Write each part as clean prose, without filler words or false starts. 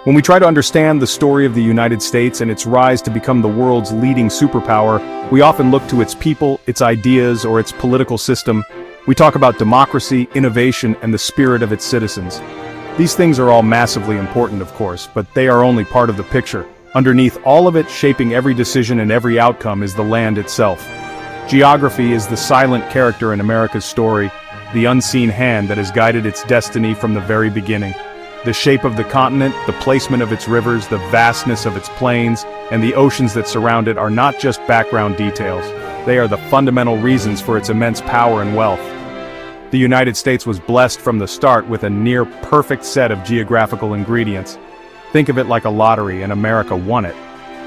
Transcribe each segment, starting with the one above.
When we try to understand the story of the United States and its rise to become the world's leading superpower, we often look to its people, its ideas, or its political system. We talk about democracy, innovation, and the spirit of its citizens. These things are all massively important, of course, but they are only part of the picture. Underneath all of it, shaping every decision and every outcome, is the land itself. Geography is the silent character in America's story, the unseen hand that has guided its destiny from the very beginning. The shape of the continent, the placement of its rivers, the vastness of its plains, and the oceans that surround it are not just background details. They are the fundamental reasons for its immense power and wealth. The United States was blessed from the start with a near-perfect set of geographical ingredients. Think of it like a lottery, and America won it.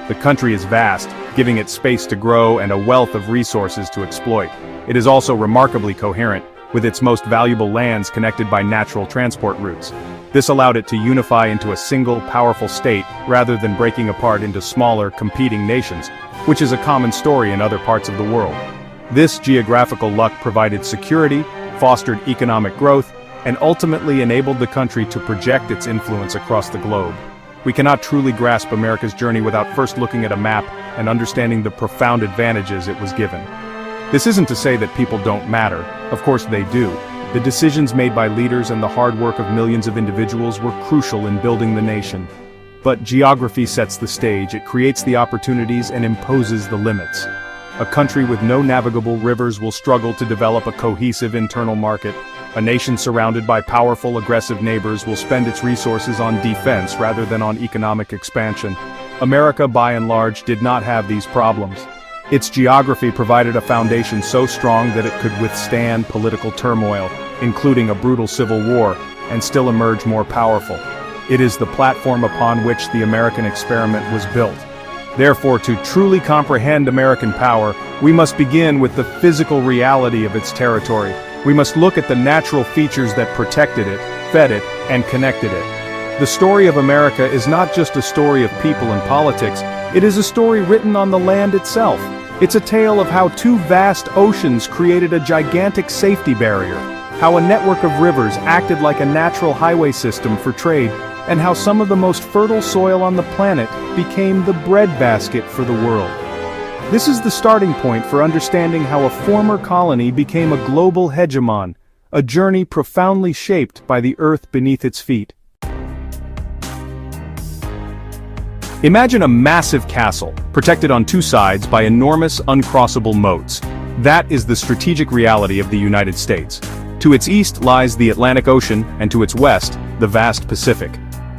The country is vast, giving it space to grow and a wealth of resources to exploit. It is also remarkably coherent, with its most valuable lands connected by natural transport routes. This allowed it to unify into a single, powerful state, rather than breaking apart into smaller, competing nations, which is a common story in other parts of the world. This geographical luck provided security, fostered economic growth, and ultimately enabled the country to project its influence across the globe. We cannot truly grasp America's journey without first looking at a map and understanding the profound advantages it was given. This isn't to say that people don't matter. Of course they do. The decisions made by leaders and the hard work of millions of individuals were crucial in building the nation. But geography sets the stage, it creates the opportunities and imposes the limits. A country with no navigable rivers will struggle to develop a cohesive internal market. A nation surrounded by powerful, aggressive neighbors will spend its resources on defense rather than on economic expansion. America, by and large, did not have these problems. Its geography provided a foundation so strong that it could withstand political turmoil, including a brutal civil war, and still emerge more powerful. It is the platform upon which the American experiment was built. Therefore, to truly comprehend American power, we must begin with the physical reality of its territory. We must look at the natural features that protected it, fed it, and connected it. The story of America is not just a story of people and politics, it is a story written on the land itself. It's a tale of how two vast oceans created a gigantic safety barrier, how a network of rivers acted like a natural highway system for trade, and how some of the most fertile soil on the planet became the breadbasket for the world. This is the starting point for understanding how a former colony became a global hegemon, a journey profoundly shaped by the earth beneath its feet. Imagine a massive castle, protected on two sides by enormous, uncrossable moats. That is the strategic reality of the United States. To its east lies the Atlantic Ocean, and to its west, the vast Pacific.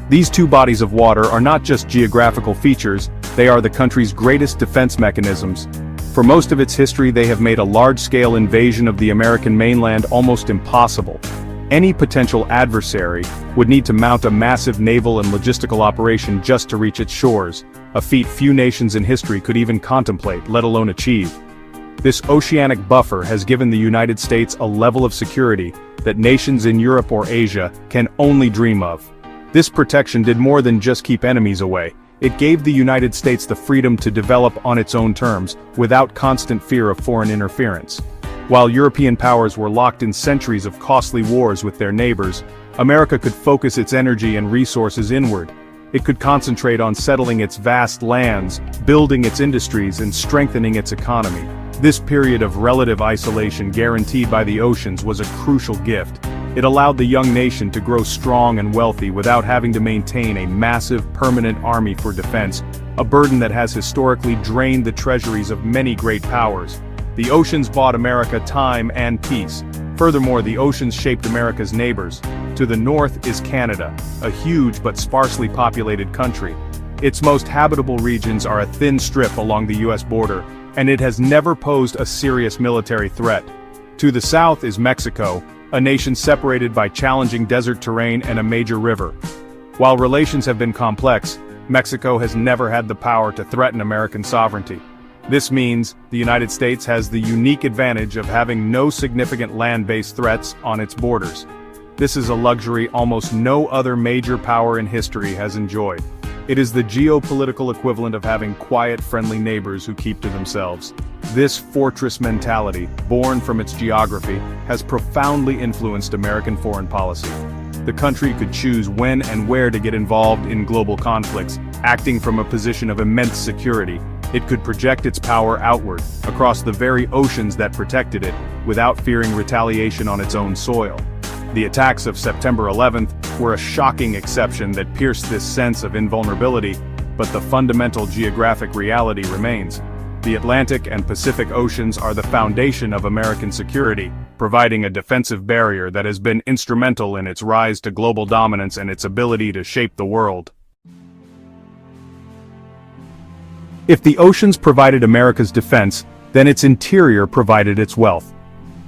These two bodies of water are not just geographical features, they are the country's greatest defense mechanisms. For most of its history, they have made a large-scale invasion of the American mainland almost impossible. Any potential adversary would need to mount a massive naval and logistical operation just to reach its shores, a feat few nations in history could even contemplate, let alone achieve. This oceanic buffer has given the United States a level of security that nations in Europe or Asia can only dream of. This protection did more than just keep enemies away. It gave the United States the freedom to develop on its own terms, without constant fear of foreign interference. While European powers were locked in centuries of costly wars with their neighbors, America could focus its energy and resources inward. It could concentrate on settling its vast lands, building its industries, and strengthening its economy. This period of relative isolation guaranteed by the oceans was a crucial gift. It allowed the young nation to grow strong and wealthy without having to maintain a massive, permanent army for defense, a burden that has historically drained the treasuries of many great powers. The oceans bought America time and peace. Furthermore, the oceans shaped America's neighbors. To the north is Canada, a huge but sparsely populated country. Its most habitable regions are a thin strip along the US border, and it has never posed a serious military threat. To the south is Mexico, a nation separated by challenging desert terrain and a major river. While relations have been complex, Mexico has never had the power to threaten American sovereignty. This means the United States has the unique advantage of having no significant land-based threats on its borders. This is a luxury almost no other major power in history has enjoyed. It is the geopolitical equivalent of having quiet, friendly neighbors who keep to themselves. This fortress mentality, born from its geography, has profoundly influenced American foreign policy. the country could choose when and where to get involved in global conflicts, acting from a position of immense security. It could project its power outward, across the very oceans that protected it, without fearing retaliation on its own soil. The attacks of September 11th were a shocking exception that pierced this sense of invulnerability, but the fundamental geographic reality remains. The Atlantic and Pacific Oceans are the foundation of American security, providing a defensive barrier that has been instrumental in its rise to global dominance and its ability to shape the world. If the oceans provided America's defense, then its interior provided its wealth.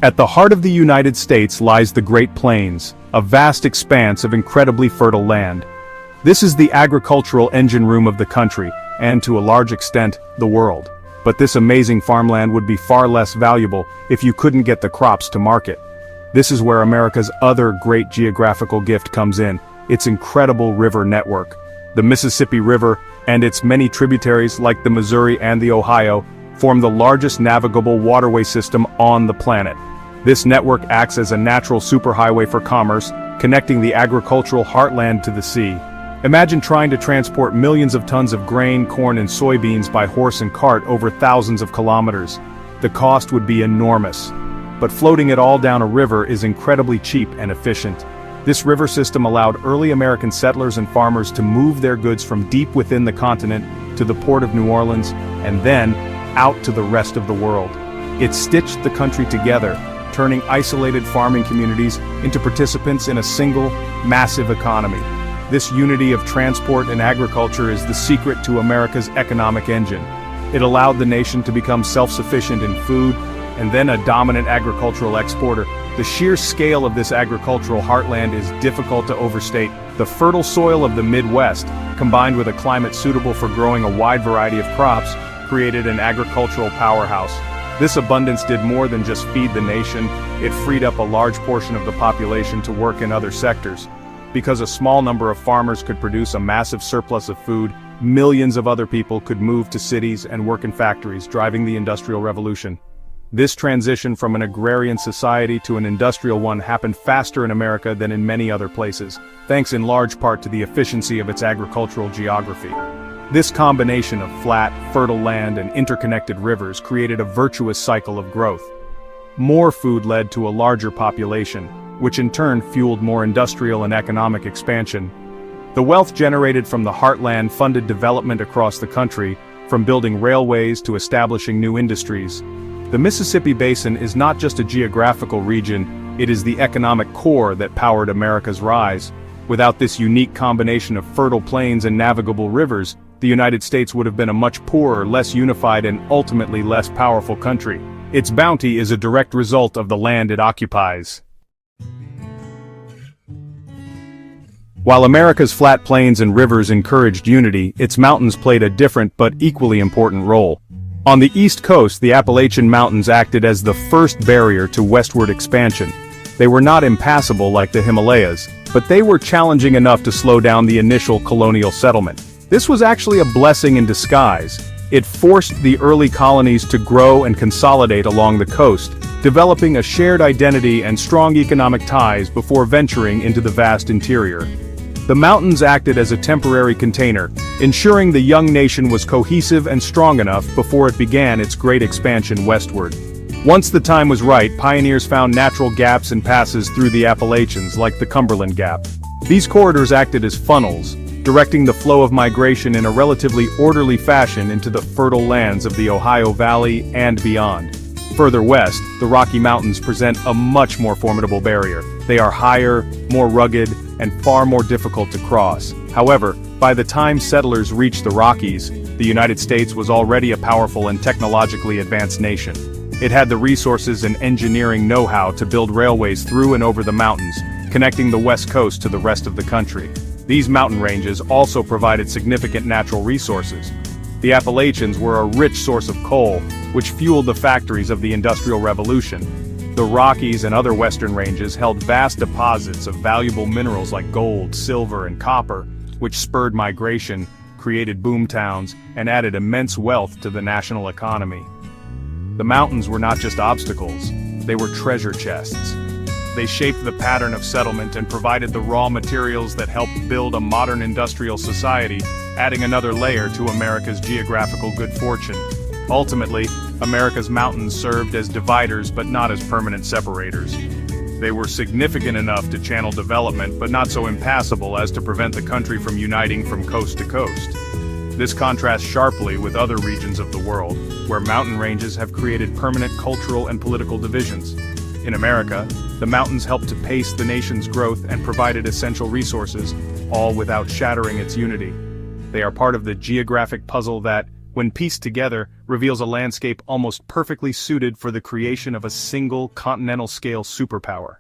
At the heart of the United States lies the Great Plains, a vast expanse of incredibly fertile land. This is the agricultural engine room of the country, and to a large extent, the world. But this amazing farmland would be far less valuable if you couldn't get the crops to market. This is where America's other great geographical gift comes in, its incredible river network. The Mississippi River, and its many tributaries like the Missouri and the Ohio, form the largest navigable waterway system on the planet. This network acts as a natural superhighway for commerce, connecting the agricultural heartland to the sea. Imagine trying to transport millions of tons of grain, corn and soybeans by horse and cart over thousands of kilometers. The cost would be enormous. But floating it all down a river is incredibly cheap and efficient. This river system allowed early American settlers and farmers to move their goods from deep within the continent to the port of New Orleans, and then out to the rest of the world. It stitched the country together, turning isolated farming communities into participants in a single, massive economy. This unity of transport and agriculture is the secret to America's economic engine. It allowed the nation to become self-sufficient in food, and then a dominant agricultural exporter. The sheer scale of this agricultural heartland is difficult to overstate. The fertile soil of the Midwest, combined with a climate suitable for growing a wide variety of crops, created an agricultural powerhouse. This abundance did more than just feed the nation, it freed up a large portion of the population to work in other sectors. Because a small number of farmers could produce a massive surplus of food, millions of other people could move to cities and work in factories, driving the Industrial Revolution. This transition from an agrarian society to an industrial one happened faster in America than in many other places, thanks in large part to the efficiency of its agricultural geography. This combination of flat, fertile land and interconnected rivers created a virtuous cycle of growth. More food led to a larger population, which in turn fueled more industrial and economic expansion. The wealth generated from the heartland funded development across the country, from building railways to establishing new industries. The Mississippi Basin is not just a geographical region, it is the economic core that powered America's rise. Without this unique combination of fertile plains and navigable rivers, the United States would have been a much poorer, less unified and ultimately less powerful country. Its bounty is a direct result of the land it occupies. While America's flat plains and rivers encouraged unity, its mountains played a different but equally important role. On the East Coast, the Appalachian Mountains acted as the first barrier to westward expansion. They were not impassable like the Himalayas, but they were challenging enough to slow down the initial colonial settlement. This was actually a blessing in disguise. It forced the early colonies to grow and consolidate along the coast, developing a shared identity and strong economic ties before venturing into the vast interior. The mountains acted as a temporary container, ensuring the young nation was cohesive and strong enough before it began its great expansion westward. Once the time was right, pioneers found natural gaps and passes through the Appalachians, like the Cumberland Gap. These corridors acted as funnels, directing the flow of migration in a relatively orderly fashion into the fertile lands of the Ohio Valley and beyond. Further west, the Rocky Mountains present a much more formidable barrier. They are higher, more rugged, and far more difficult to cross. However, by the time settlers reached the Rockies, the United States was already a powerful and technologically advanced nation. It had the resources and engineering know-how to build railways through and over the mountains, connecting the West Coast to the rest of the country. These mountain ranges also provided significant natural resources. The Appalachians were a rich source of coal, which fueled the factories of the Industrial Revolution. The Rockies and other western ranges held vast deposits of valuable minerals like gold, silver, and copper, which spurred migration, created boom towns, and added immense wealth to the national economy. The mountains were not just obstacles, they were treasure chests. They shaped the pattern of settlement and provided the raw materials that helped build a modern industrial society, adding another layer to America's geographical good fortune. Ultimately, America's mountains served as dividers but not as permanent separators. They were significant enough to channel development but not so impassable as to prevent the country from uniting from coast to coast. This contrasts sharply with other regions of the world, where mountain ranges have created permanent cultural and political divisions. In America, the mountains helped to pace the nation's growth and provided essential resources, all without shattering its unity. They are part of the geographic puzzle that, when pieced together, reveals a landscape almost perfectly suited for the creation of a single continental-scale superpower.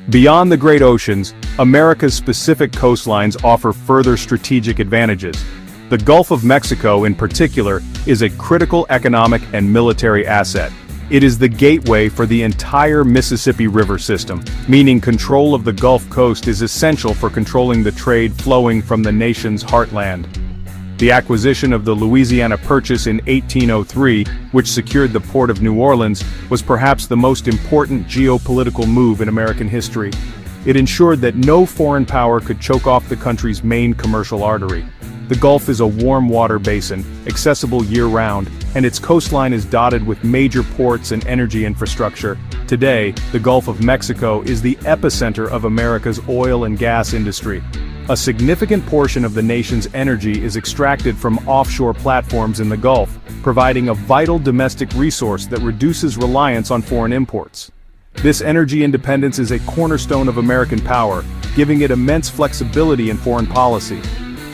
Beyond the great oceans, America's specific coastlines offer further strategic advantages. The Gulf of Mexico, in particular, is a critical economic and military asset. It is the gateway for the entire Mississippi River system, meaning control of the Gulf Coast is essential for controlling the trade flowing from the nation's heartland. The acquisition of the Louisiana Purchase in 1803, which secured the port of New Orleans, was perhaps the most important geopolitical move in American history. It ensured that no foreign power could choke off the country's main commercial artery. The Gulf is a warm water basin, accessible year-round, and its coastline is dotted with major ports and energy infrastructure. Today, the Gulf of Mexico is the epicenter of America's oil and gas industry. A significant portion of the nation's energy is extracted from offshore platforms in the Gulf, providing a vital domestic resource that reduces reliance on foreign imports. This energy independence is a cornerstone of American power, giving it immense flexibility in foreign policy.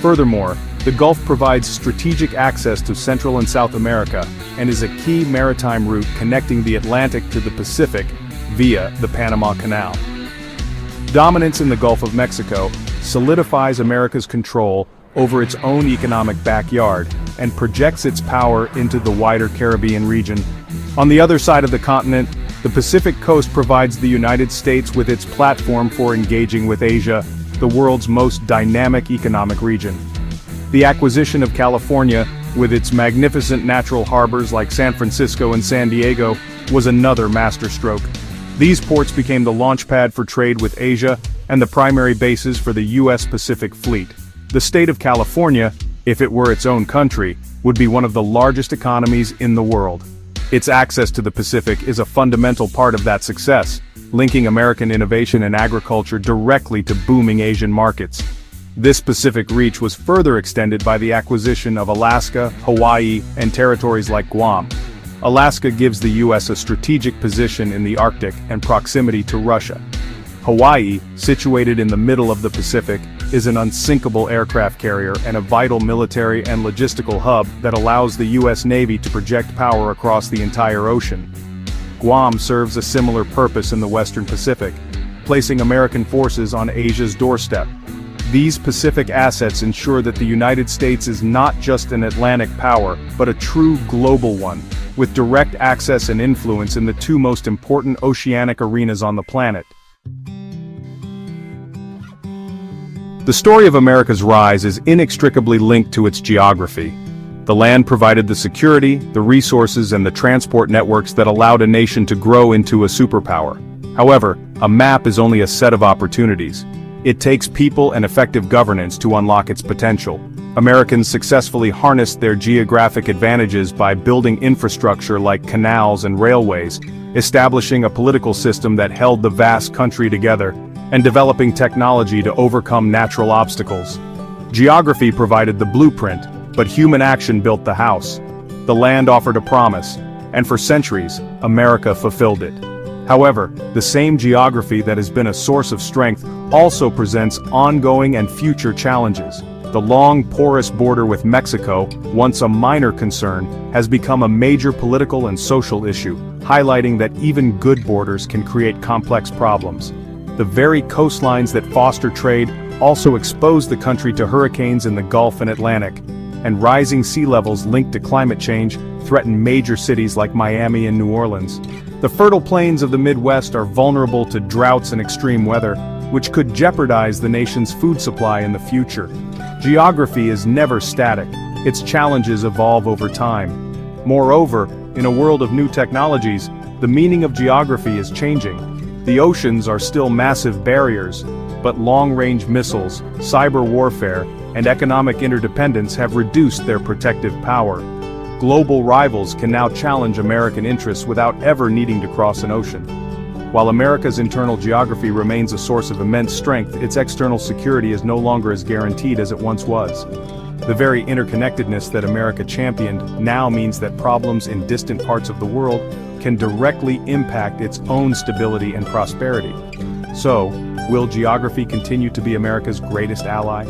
Furthermore, the Gulf provides strategic access to Central and South America, and is a key maritime route connecting the Atlantic to the Pacific via the Panama Canal. Dominance in the Gulf of Mexico solidifies America's control over its own economic backyard, and projects its power into the wider Caribbean region. On the other side of the continent, the Pacific coast provides the United States with its platform for engaging with Asia, the world's most dynamic economic region. The acquisition of California, with its magnificent natural harbors like San Francisco and San Diego, was another masterstroke. These ports became the launchpad for trade with Asia, and the primary bases for the U.S. Pacific Fleet. The state of California, if it were its own country, would be one of the largest economies in the world. Its access to the Pacific is a fundamental part of that success, linking American innovation and agriculture directly to booming Asian markets. This Pacific reach was further extended by the acquisition of Alaska, Hawaii, and territories like Guam. Alaska gives the U.S. a strategic position in the Arctic and proximity to Russia. Hawaii, situated in the middle of the Pacific, is an unsinkable aircraft carrier and a vital military and logistical hub that allows the U.S. Navy to project power across the entire ocean. Guam serves a similar purpose in the Western Pacific, placing American forces on Asia's doorstep. These Pacific assets ensure that the United States is not just an Atlantic power, but a true global one, with direct access and influence in the two most important oceanic arenas on the planet. The story of America's rise is inextricably linked to its geography. The land provided the security, the resources, and the transport networks that allowed a nation to grow into a superpower. However, a map is only a set of opportunities. It takes people and effective governance to unlock its potential. Americans successfully harnessed their geographic advantages by building infrastructure like canals and railways, establishing a political system that held the vast country together, and developing technology to overcome natural obstacles. Geography provided the blueprint, but human action built the house. The land offered a promise, and for centuries, America fulfilled it. However, the same geography that has been a source of strength also presents ongoing and future challenges. The long, porous border with Mexico, once a minor concern, has become a major political and social issue, highlighting that even good borders can create complex problems. The very coastlines that foster trade also expose the country to hurricanes in the Gulf and Atlantic, and rising sea levels linked to climate change threaten major cities like Miami and New Orleans. The fertile plains of the Midwest are vulnerable to droughts and extreme weather, which could jeopardize the nation's food supply in the future. Geography is never static. Its challenges evolve over time. Moreover, in a world of new technologies, The meaning of geography is changing. The oceans are still massive barriers, but long-range missiles, cyber warfare, and economic interdependence have reduced their protective power. Global rivals can now challenge American interests without ever needing to cross an ocean. While America's internal geography remains a source of immense strength, its external security is no longer as guaranteed as it once was. The very interconnectedness that America championed now means that problems in distant parts of the world can directly impact its own stability and prosperity. So, will geography continue to be America's greatest ally?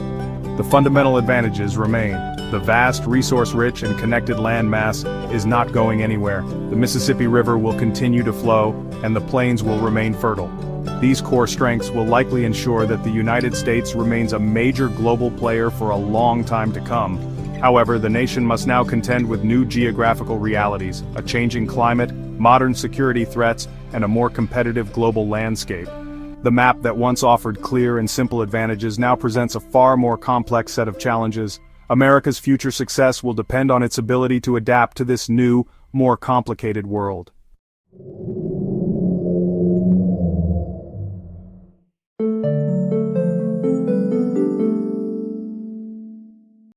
The fundamental advantages remain. The vast, resource-rich and connected landmass is not going anywhere. The Mississippi River will continue to flow, and the plains will remain fertile. These core strengths will likely ensure that the United States remains a major global player for a long time to come. However, the nation must now contend with new geographical realities, a changing climate, modern security threats, and a more competitive global landscape. The map that once offered clear and simple advantages now presents a far more complex set of challenges. America's future success will depend on its ability to adapt to this new, more complicated world.